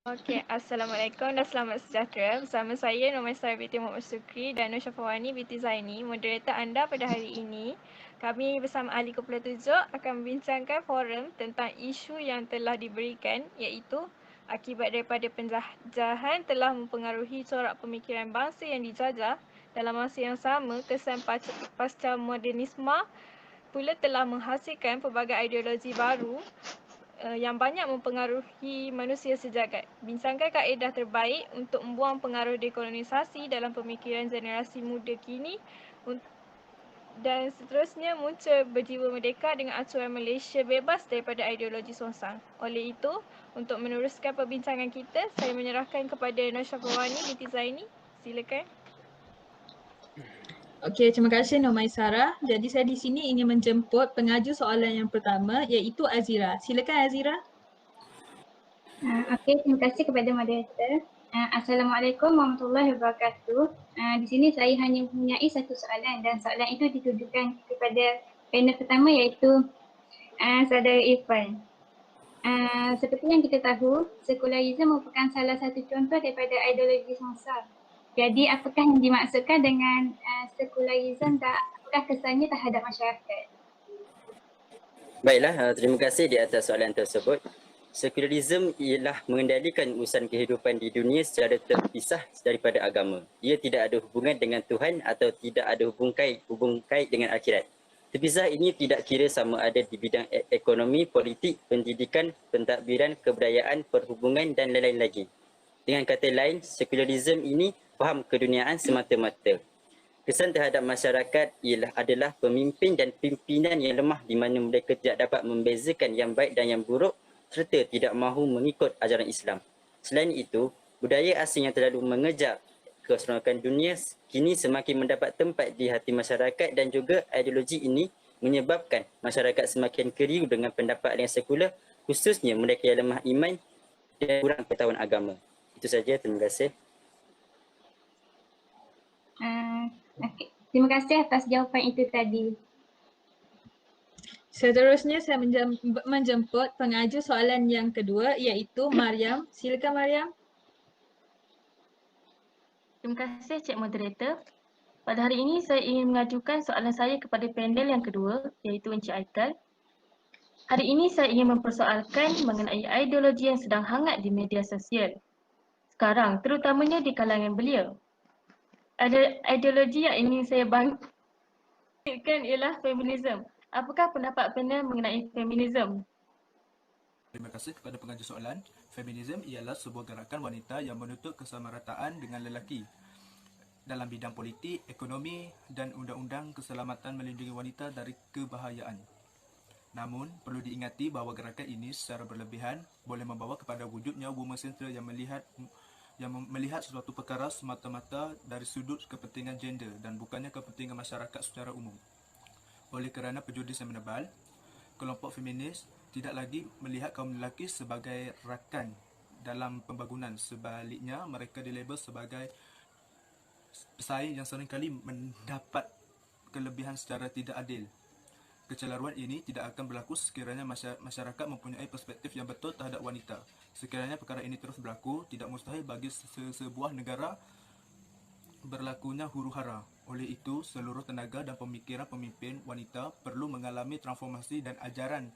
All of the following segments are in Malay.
Okey, Assalamualaikum dan selamat sejahtera. Bersama saya Nomaisara binti Muhammad Sukri dan Nur Syafawani binti Zaini, moderator anda pada hari ini. Kami bersama ahli kumpulan 7 akan membincangkan forum tentang isu yang telah diberikan, iaitu akibat daripada penjajahan telah mempengaruhi corak pemikiran bangsa yang dijajah. Dalam masa yang sama, kesan pasca modernisme pula telah menghasilkan pelbagai ideologi baru yang banyak mempengaruhi manusia sejagat. Bincangkan kaedah terbaik untuk membuang pengaruh dekolonisasi dalam pemikiran generasi muda kini dan seterusnya muncul berjiwa merdeka dengan acuan Malaysia bebas daripada ideologi songsang. Oleh itu, untuk meneruskan perbincangan kita, saya menyerahkan kepada Nur Syafawani binti Zaini. Silakan. Okey, terima kasih Nomaisara. Jadi saya di sini ingin menjemput pengaju soalan yang pertama iaitu Azira. Silakan Azira. Okey, terima kasih kepada moderator. Assalamualaikum warahmatullahi wabarakatuh. Di sini saya hanya mempunyai satu soalan dan soalan itu ditujukan kepada panel pertama iaitu saudara Irfan. Seperti yang kita tahu, sekularisme merupakan salah satu contoh daripada ideologi songsang. Jadi apakah yang dimaksudkan dengan sekularisme dan apakah kesannya terhadap masyarakat? Baiklah, terima kasih di atas soalan tersebut. Sekularisme ialah mengendalikan urusan kehidupan di dunia secara terpisah daripada agama. Ia tidak ada hubungan dengan Tuhan atau tidak ada hubung kait dengan akhirat. Terpisah ini tidak kira sama ada di bidang ekonomi, politik, pendidikan, pentadbiran, kebudayaan, perhubungan dan lain-lain lagi. Dengan kata lain, sekularisme ini faham keduniaan semata-mata. Kesan terhadap masyarakat adalah pemimpin dan pimpinan yang lemah di mana mereka tidak dapat membezakan yang baik dan yang buruk serta tidak mahu mengikut ajaran Islam. Selain itu, budaya asing yang terlalu mengejar keseronokan dunia kini semakin mendapat tempat di hati masyarakat dan juga ideologi ini menyebabkan masyarakat semakin keriu dengan pendapat yang sekular, khususnya mereka yang lemah iman dan kurang pengetahuan agama. Itu saja, terima kasih. Okay. Terima kasih atas jawapan itu tadi. Seterusnya saya menjemput pengaju soalan yang kedua iaitu Mariam. Silakan Mariam. Terima kasih Cik Moderator. Pada hari ini saya ingin mengajukan soalan saya kepada panel yang kedua iaitu Encik Aikal. Hari ini saya ingin mempersoalkan mengenai ideologi yang sedang hangat di media sosial sekarang, terutamanya di kalangan belia. Ada ideologi yang ingin saya bangkitkan ialah feminisme. Apakah pendapat panel mengenai feminisme? Terima kasih kepada pengaju soalan. Feminisme ialah sebuah gerakan wanita yang menuntut kesamarataan dengan lelaki dalam bidang politik, ekonomi dan undang-undang keselamatan melindungi wanita dari kebahayaan. Namun, perlu diingati bahawa gerakan ini secara berlebihan boleh membawa kepada wujudnya woman central yang melihat sesuatu perkara semata-mata dari sudut kepentingan gender dan bukannya kepentingan masyarakat secara umum. Oleh kerana prejudis yang menebal, kelompok feminis tidak lagi melihat kaum lelaki sebagai rakan dalam pembangunan. Sebaliknya, mereka dilabel sebagai pesaing yang seringkali mendapat kelebihan secara tidak adil. Kecelaruan ini tidak akan berlaku sekiranya masyarakat mempunyai perspektif yang betul terhadap wanita. Sekiranya perkara ini terus berlaku, tidak mustahil bagi sebuah negara berlakunya huru-hara. Oleh itu, seluruh tenaga dan pemikiran pemimpin wanita perlu mengalami transformasi dan ajaran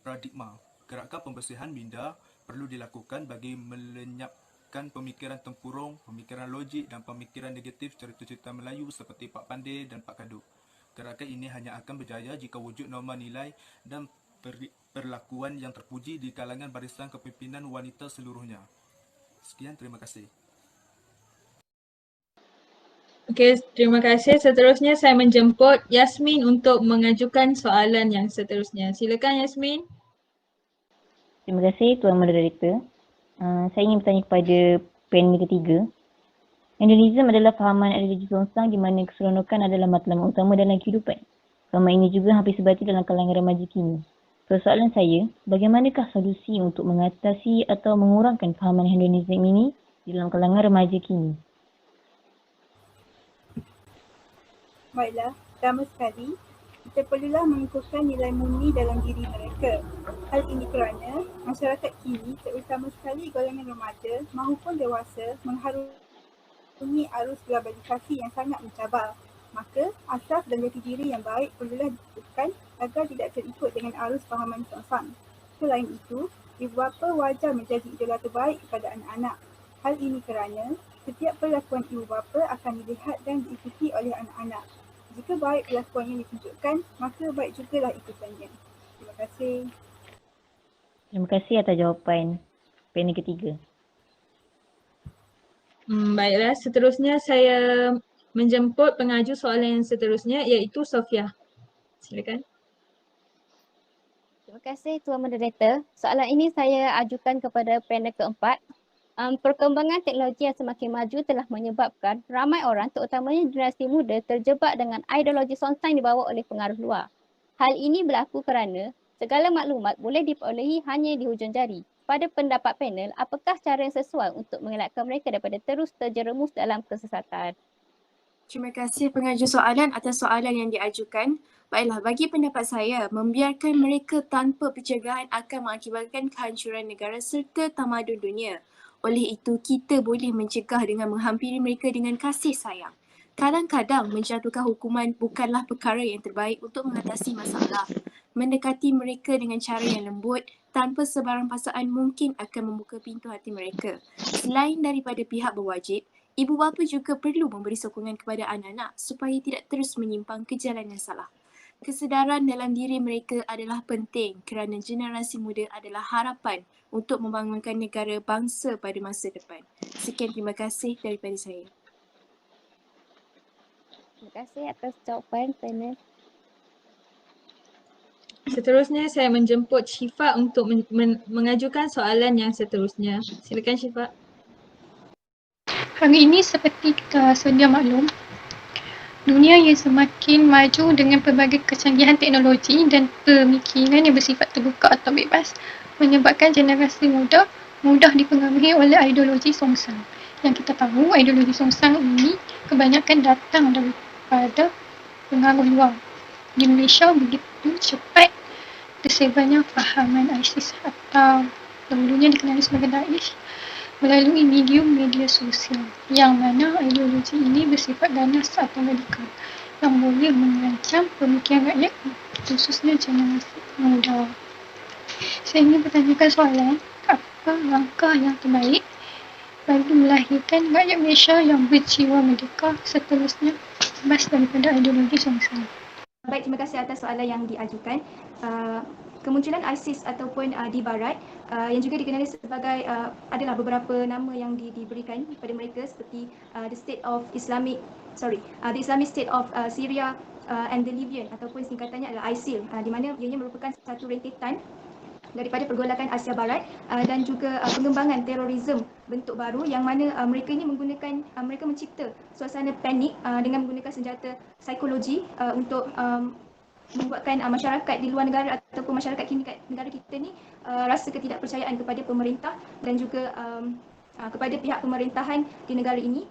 paradigma. Gerakan pembersihan minda perlu dilakukan bagi melenyapkan pemikiran tempurung, pemikiran logik dan pemikiran negatif cerita-cerita Melayu seperti Pak Pandey dan Pak Kaduk. Gerakan ini hanya akan berjaya jika wujud norma nilai dan perlakuan yang terpuji di kalangan barisan kepimpinan wanita seluruhnya. Sekian, terima kasih. Okey, terima kasih. Seterusnya saya menjemput Yasmin untuk mengajukan soalan yang seterusnya. Silakan Yasmin. Terima kasih Tuan Moderator. Saya ingin bertanya kepada panel ketiga. Hedonisme adalah fahaman ideologi songsang di mana keseronokan adalah matlamat utama dalam kehidupan. Fahaman ini juga hampir sebati dalam kalangan remaja kini. Persoalan saya, bagaimanakah solusi untuk mengatasi atau mengurangkan fahaman hedonisme ini di dalam kalangan remaja kini? Baiklah, pertama sekali kita perlulah mengukuhkan nilai murni dalam diri mereka. Hal ini kerana masyarakat kini, terutama sekali golongan remaja maupun dewasa, mengharungi arus globalisasi yang sangat mencabar. Maka, asas dan jati diri yang baik perlulah ditentukan agar tidak terikut dengan arus fahaman songsang. Selain itu, ibu bapa wajar menjadi idola terbaik kepada anak-anak. Hal ini kerana setiap perlakuan ibu bapa akan dilihat dan diikuti oleh anak-anak. Jika baik perlakuan yang ditunjukkan, maka baik jugalah ikutannya. Terima kasih. Terima kasih atas jawapan panel ketiga. Baiklah, seterusnya saya menjemput pengaju soalan yang seterusnya iaitu Sofia. Silakan. Terima kasih Tuan Moderator. Soalan ini saya ajukan kepada panel keempat. Perkembangan teknologi yang semakin maju telah menyebabkan ramai orang, terutamanya generasi muda, terjebak dengan ideologi songsang dibawa oleh pengaruh luar. Hal ini berlaku kerana segala maklumat boleh diperolehi hanya di hujung jari. Pada pendapat panel, apakah cara yang sesuai untuk mengelakkan mereka daripada terus terjerumus dalam kesesatan? Terima kasih pengaju soalan atas soalan yang diajukan. Baiklah, bagi pendapat saya, membiarkan mereka tanpa pencegahan akan mengakibatkan kehancuran negara serta tamadun dunia. Oleh itu, kita boleh mencegah dengan menghampiri mereka dengan kasih sayang. Kadang-kadang menjatuhkan hukuman bukanlah perkara yang terbaik untuk mengatasi masalah. Mendekati mereka dengan cara yang lembut tanpa sebarang paksaan mungkin akan membuka pintu hati mereka. Selain daripada pihak berwajib, ibu bapa juga perlu memberi sokongan kepada anak-anak supaya tidak terus menyimpang ke jalan yang salah. Kesedaran dalam diri mereka adalah penting kerana generasi muda adalah harapan untuk membangunkan negara bangsa pada masa depan. Sekian, terima kasih daripada saya. Terima kasih atas jawapan panel. Seterusnya saya menjemput Syifa untuk mengajukan soalan yang seterusnya. Silakan Syifa. Hari ini seperti kita sedia maklum, dunia yang semakin maju dengan pelbagai kecanggihan teknologi dan pemikiran yang bersifat terbuka atau bebas menyebabkan generasi muda mudah dipengaruhi oleh ideologi songsang. Yang kita tahu, ideologi songsang ini kebanyakan datang daripada pengaruh luar. Di Malaysia begitu cepat tersebarnya fahaman ISIS atau dahulunya dikenali sebagai Daesh melalui medium media sosial yang mana ideologi ini bersifat ganas atau radikal yang boleh mengancam pemikiran rakyat khususnya generasi muda. Saya ingin bertanyakan soalan, apa langkah yang terbaik bagi melahirkan rakyat Malaysia yang berjiwa merdeka seterusnya bebas daripada ideologi songsang? Baik, terima kasih atas soalan yang diajukan. Kemunculan ISIS ataupun di barat yang juga dikenali sebagai adalah beberapa nama yang diberikan kepada mereka seperti the Islamic State of Syria and the Libyan ataupun singkatannya adalah ISIL, di mana ianya merupakan satu rentetan daripada pergolakan Asia Barat dan juga pengembangan terorisme bentuk baru yang mana mereka ini mereka mencipta suasana panik dengan menggunakan senjata psikologi untuk membuatkan masyarakat di luar negara ataupun masyarakat negara kita ni rasa ketidakpercayaan kepada pemerintah dan juga kepada pihak pemerintahan di negara ini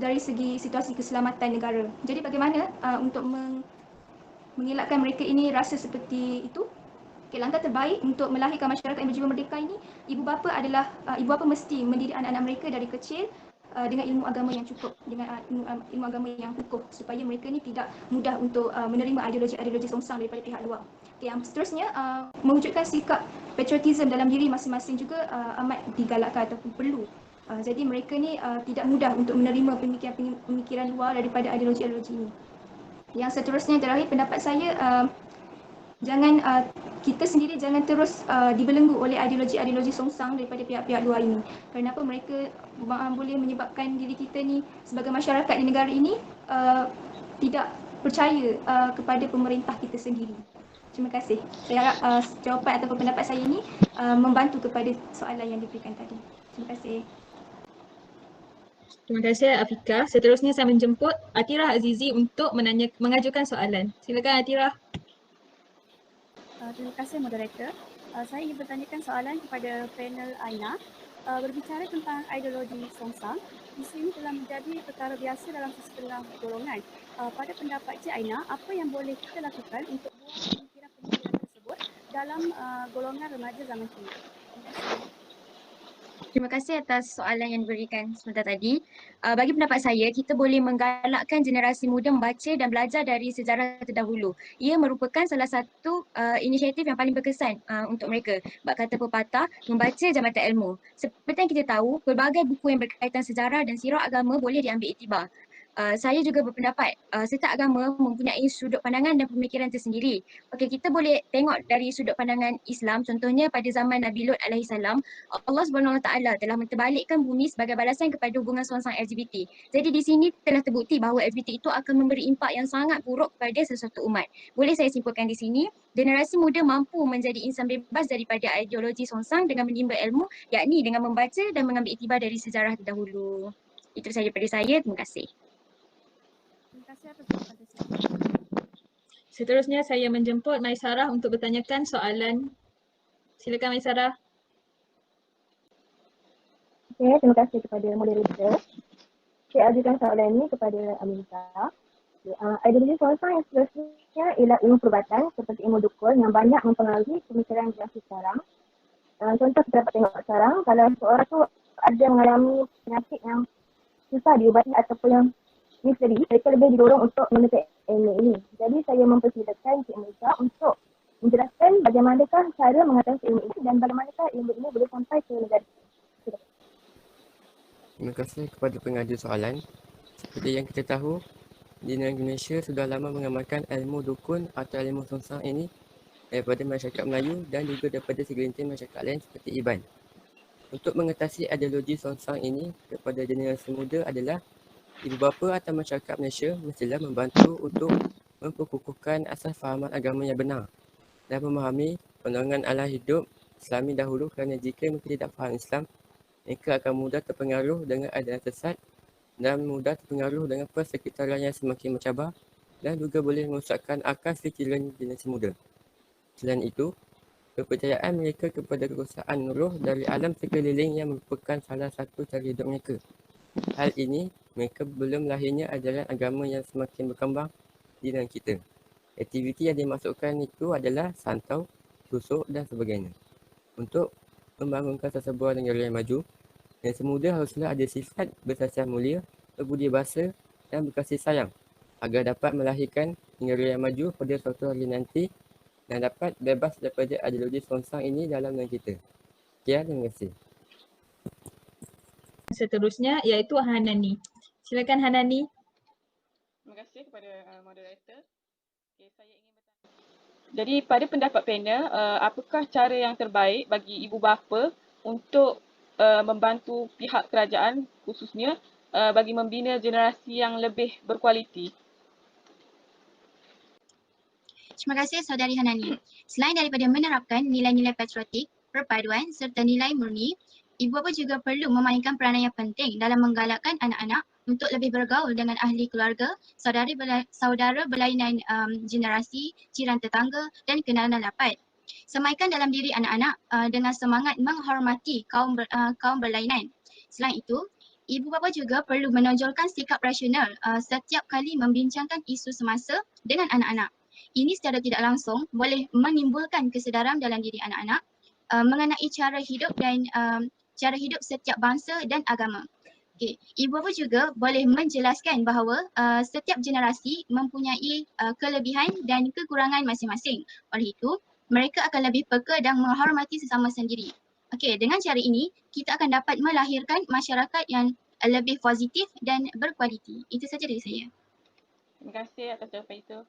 dari segi situasi keselamatan negara. Jadi bagaimana untuk mengelakkan mereka ini rasa seperti itu? Langkah terbaik untuk melahirkan masyarakat yang berjiwa merdeka ini, ibu bapa mesti mendidik anak-anak mereka dari kecil dengan ilmu agama yang cukup, dengan ilmu agama yang kukuh supaya mereka ni tidak mudah untuk menerima ideologi songsang daripada pihak luar. Yang seterusnya, mewujudkan sikap patriotism dalam diri masing-masing juga amat digalakkan ataupun perlu. Jadi mereka ni tidak mudah untuk menerima pemikiran luar daripada ideologi ini. Yang seterusnya, terakhir pendapat saya, kita sendiri jangan terus dibelenggu oleh ideologi songsang daripada pihak-pihak luar ini. Kenapa mereka boleh menyebabkan diri kita ni sebagai masyarakat di negara ini tidak percaya kepada pemerintah kita sendiri. Terima kasih. Saya harap jawapan atau pendapat saya ini membantu kepada soalan yang diberikan tadi. Terima kasih. Terima kasih Afika. Seterusnya saya menjemput Atirah Azizi untuk mengajukan soalan. Silakan Atirah. Terima kasih moderator. Saya ingin bertanyakan soalan kepada panel Aina. berbicara tentang ideologi Songsang, di sini telah menjadi perkara biasa dalam sesetengah golongan. Pada pendapat Cik Aina, apa yang boleh kita lakukan untuk buang pemikiran-pemikiran tersebut dalam golongan remaja zaman kini? Terima kasih. Terima kasih atas soalan yang diberikan sebentar tadi. Bagi pendapat saya, kita boleh menggalakkan generasi muda membaca dan belajar dari sejarah terdahulu. Ia merupakan salah satu inisiatif yang paling berkesan untuk mereka. Bab kata pepatah, membaca jambatan ilmu. Seperti yang kita tahu, pelbagai buku yang berkaitan sejarah dan sirah agama boleh diambil iktibar. Saya juga berpendapat setiap agama mempunyai sudut pandangan dan pemikiran tersendiri. Okey, kita boleh tengok dari sudut pandangan Islam, contohnya pada zaman Nabi Lut AS, Allah SWT telah menterbalikkan bumi sebagai balasan kepada hubungan seorang LGBT. Jadi di sini telah terbukti bahawa LGBT itu akan memberi impak yang sangat buruk kepada sesuatu umat. Boleh saya simpulkan di sini, generasi muda mampu menjadi insan bebas daripada ideologi songsang dengan menimba ilmu, yakni dengan membaca dan mengambil iktibar dari sejarah terdahulu. Itu sahaja daripada saya. Terima kasih. Terima kasih atas jawapan tersebut. Seterusnya saya menjemput Maisarah untuk bertanyakan soalan. Silakan Maisarah. Okay, terima kasih kepada moderator. Saya ajukan soalan ini kepada Aminta. Ideologi songsang yang seterusnya ialah ilmu perubatan seperti ilmu dukun yang banyak mempengaruhi pemikiran generasi sekarang. Contoh kita dapat tengok sekarang, kalau seorang tu ada mengalami penyakit yang susah diubati ataupun yang misteri, mereka lebih didorong untuk menuntut ilmu ini. Jadi saya mempersilakan Cik Melissa untuk menjelaskan bagaimanakah cara mengatasi ilmu ini dan bagaimanakah ilmu ini boleh sampai ke negara. Terima kasih kepada pengajuan soalan. Seperti yang kita tahu, di negara Indonesia sudah lama mengamalkan ilmu dukun atau ilmu songsang ini daripada masyarakat Melayu dan juga daripada segelintir masyarakat lain seperti Iban. Untuk mengatasi ideologi songsang ini kepada generasi muda adalah ibu bapa atau masyarakat Malaysia mestilah membantu untuk memperkukuhkan asas fahaman agama yang benar dan memahami penolongan Allah hidup Islami dahulu, kerana jika mereka tidak faham Islam, mereka akan mudah terpengaruh dengan ajaran sesat dan mudah terpengaruh dengan persekitaran yang semakin mencabar dan juga boleh merosakkan akal fikiran generasi muda. Selain itu, kepercayaan mereka kepada kekuasaan roh dari alam sekeliling yang merupakan salah satu cara hidup mereka. Hal ini, mereka belum lahirnya ajaran agama yang semakin berkembang di negara kita. Aktiviti yang dimasukkan itu adalah santau, tusuk dan sebagainya. Untuk membangunkan sesebuah negara yang maju, yang semuda haruslah ada sifat bersasiah mulia, berbudi bahasa dan berkasih sayang agar dapat melahirkan negara yang maju pada suatu hari nanti dan dapat bebas daripada ideologi songsang ini dalam negara kita. Sekian, terima kasih. Seterusnya iaitu Hanani. Silakan Hanani. Terima kasih kepada moderator. Okay, saya ingin bertanya. Jadi pada pendapat panel, apakah cara yang terbaik bagi ibu bapa untuk membantu pihak kerajaan khususnya bagi membina generasi yang lebih berkualiti? Terima kasih Saudari Hanani. Selain daripada menerapkan nilai-nilai patriotik, perpaduan serta nilai murni, ibu bapa juga perlu memainkan peranan yang penting dalam menggalakkan anak-anak untuk lebih bergaul dengan ahli keluarga, saudara berlainan generasi, jiran tetangga dan kenalan rapat. Semaikan dalam diri anak-anak dengan semangat menghormati kaum berlainan. Selain itu, ibu bapa juga perlu menonjolkan sikap rasional setiap kali membincangkan isu semasa dengan anak-anak. Ini secara tidak langsung boleh menimbulkan kesedaran dalam diri anak-anak mengenai cara hidup dan cara hidup setiap bangsa dan agama. Okay. Ibu bapa juga boleh menjelaskan bahawa setiap generasi mempunyai kelebihan dan kekurangan masing-masing. Oleh itu, mereka akan lebih peka dan menghormati sesama sendiri. Okey, dengan cara ini, kita akan dapat melahirkan masyarakat yang lebih positif dan berkualiti. Itu saja dari saya. Terima kasih atas jawapan itu.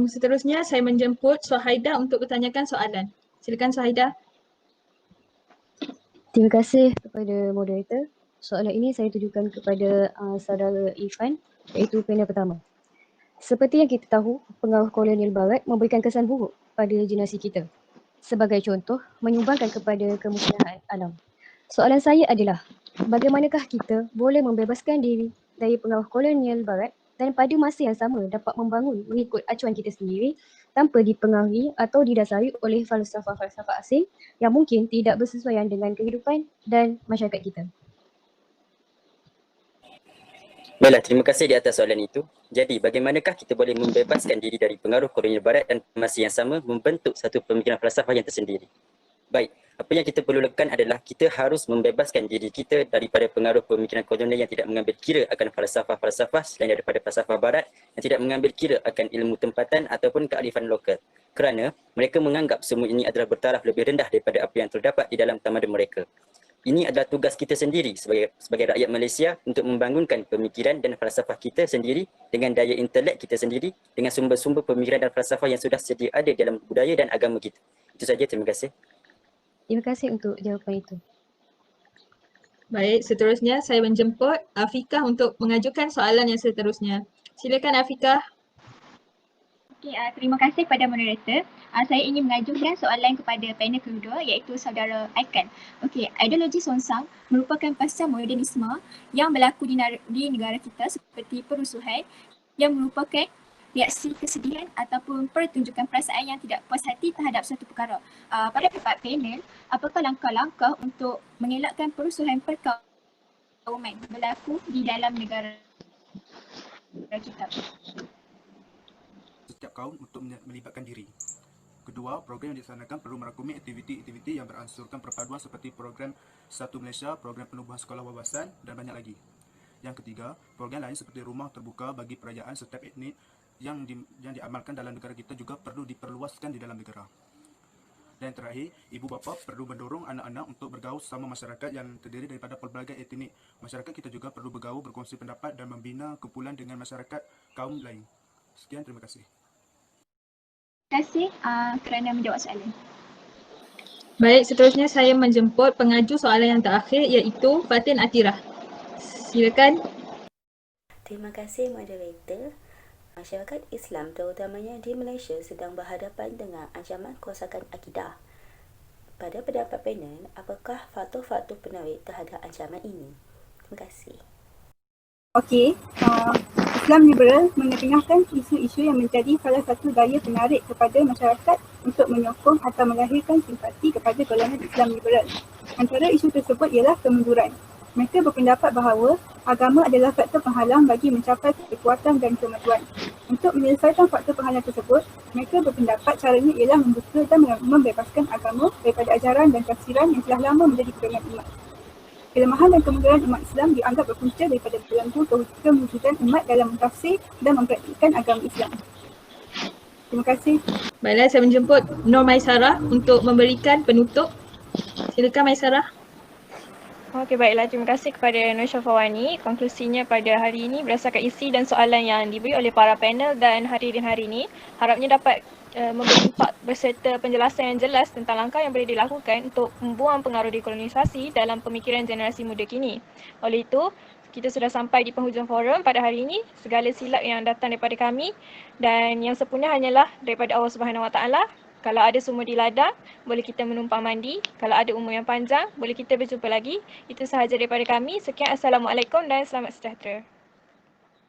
Seterusnya saya menjemput Suhaida untuk bertanyakan soalan. Silakan Suhaida. Terima kasih kepada moderator. Soalan ini saya tujukan kepada saudara Irfan, iaitu panel pertama. Seperti yang kita tahu, pengaruh kolonial barat memberikan kesan buruk pada generasi kita. Sebagai contoh, menyumbangkan kepada kemusnahan alam. Soalan saya adalah, bagaimanakah kita boleh membebaskan diri dari pengaruh kolonial barat dan pada masa yang sama dapat membangun mengikut acuan kita sendiri tanpa dipengaruhi atau didasari oleh falsafah-falsafah asing yang mungkin tidak bersesuaian dengan kehidupan dan masyarakat kita. Baiklah, terima kasih di atas soalan itu. Jadi, bagaimanakah kita boleh membebaskan diri dari pengaruh kolonial barat dan masa yang sama membentuk satu pemikiran falsafah yang tersendiri? Baik, apa yang kita perlu lakukan adalah kita harus membebaskan diri kita daripada pengaruh pemikiran kolonial yang tidak mengambil kira akan falsafah-falsafah selain daripada falsafah barat yang tidak mengambil kira akan ilmu tempatan ataupun kearifan lokal. Kerana mereka menganggap semua ini adalah bertaraf lebih rendah daripada apa yang terdapat di dalam tamadun mereka. Ini adalah tugas kita sendiri sebagai rakyat Malaysia untuk membangunkan pemikiran dan falsafah kita sendiri dengan daya intelek kita sendiri dengan sumber-sumber pemikiran dan falsafah yang sudah sedia ada dalam budaya dan agama kita. Itu saja, terima kasih. Terima kasih untuk jawapan itu. Baik, seterusnya saya menjemput Afiqah untuk mengajukan soalan yang seterusnya. Silakan Afiqah. Okey, terima kasih kepada moderator. Saya ingin mengajukan soalan kepada panel kedua iaitu saudara Aikan. Okey, ideologi Sonsang merupakan pasal modernisme yang berlaku di negara kita seperti perusuhan yang merupakan reaksi kesedihan ataupun pertunjukan perasaan yang tidak puas hati terhadap suatu perkara. Pada pendapat panel, apakah langkah-langkah untuk mengelakkan perusuhan perkauman berlaku di dalam negara kita? Setiap kaum untuk melibatkan diri. Kedua, program yang dilaksanakan perlu merangkumi aktiviti-aktiviti yang beransurkan perpaduan seperti program Satu Malaysia, program penubuhan sekolah wawasan dan banyak lagi. Yang ketiga, program lain seperti rumah terbuka bagi perayaan setiap etnik yang diamalkan dalam negara kita juga perlu diperluaskan di dalam negara. Dan terakhir, ibu bapa perlu mendorong anak-anak untuk bergaul sesama masyarakat yang terdiri daripada pelbagai etnik. Masyarakat kita juga perlu bergaul, berkongsi pendapat dan membina kumpulan dengan masyarakat kaum lain. Sekian, terima kasih. Terima kasih kerana menjawab soalan. Baik, seterusnya saya menjemput pengaju soalan yang terakhir iaitu Fatin Atirah. Silakan. Terima kasih moderator. Masyarakat Islam terutamanya di Malaysia sedang berhadapan dengan ancaman kerosakan akidah. Pada pendapat panel, apakah faktor-faktor penarik terhadap ancaman ini? Terima kasih. Okey, Islam liberal mengetengahkan isu-isu yang menjadi salah satu daya penarik kepada masyarakat untuk menyokong atau melahirkan simpati kepada golongan Islam liberal. Antara isu tersebut ialah kemunduran. Mereka berpendapat bahawa agama adalah faktor penghalang bagi mencapai kekuatan dan kemajuan. Untuk menyelesaikan faktor penghalang tersebut, mereka berpendapat caranya ialah membuka dan membebaskan agama daripada ajaran dan tafsiran yang telah lama menjadi pegangan umat. Kelemahan dan kemunduran umat Islam dianggap berpunca daripada belenggu kewujudan umat dalam mentafsir dan mempraktikkan agama Islam. Terima kasih. Baiklah, saya menjemput Nur Maisarah untuk memberikan penutup. Silakan Maisarah. Okey, baiklah. Terima kasih kepada Nur Syafawani. Konklusinya pada hari ini berdasarkan isi dan soalan yang diberi oleh para panel dan hadirin hari ini, harapnya dapat memberi impak berserta penjelasan yang jelas tentang langkah yang boleh dilakukan untuk membuang pengaruh dekolonisasi dalam pemikiran generasi muda kini. Oleh itu, kita sudah sampai di penghujung forum pada hari ini. Segala silap yang datang daripada kami dan yang sempurna hanyalah daripada Allah Subhanahu Wa Taala. Kalau ada sumur di ladang, boleh kita menumpang mandi. Kalau ada umur yang panjang, boleh kita berjumpa lagi. Itu sahaja daripada kami. Sekian, Assalamualaikum dan selamat sejahtera.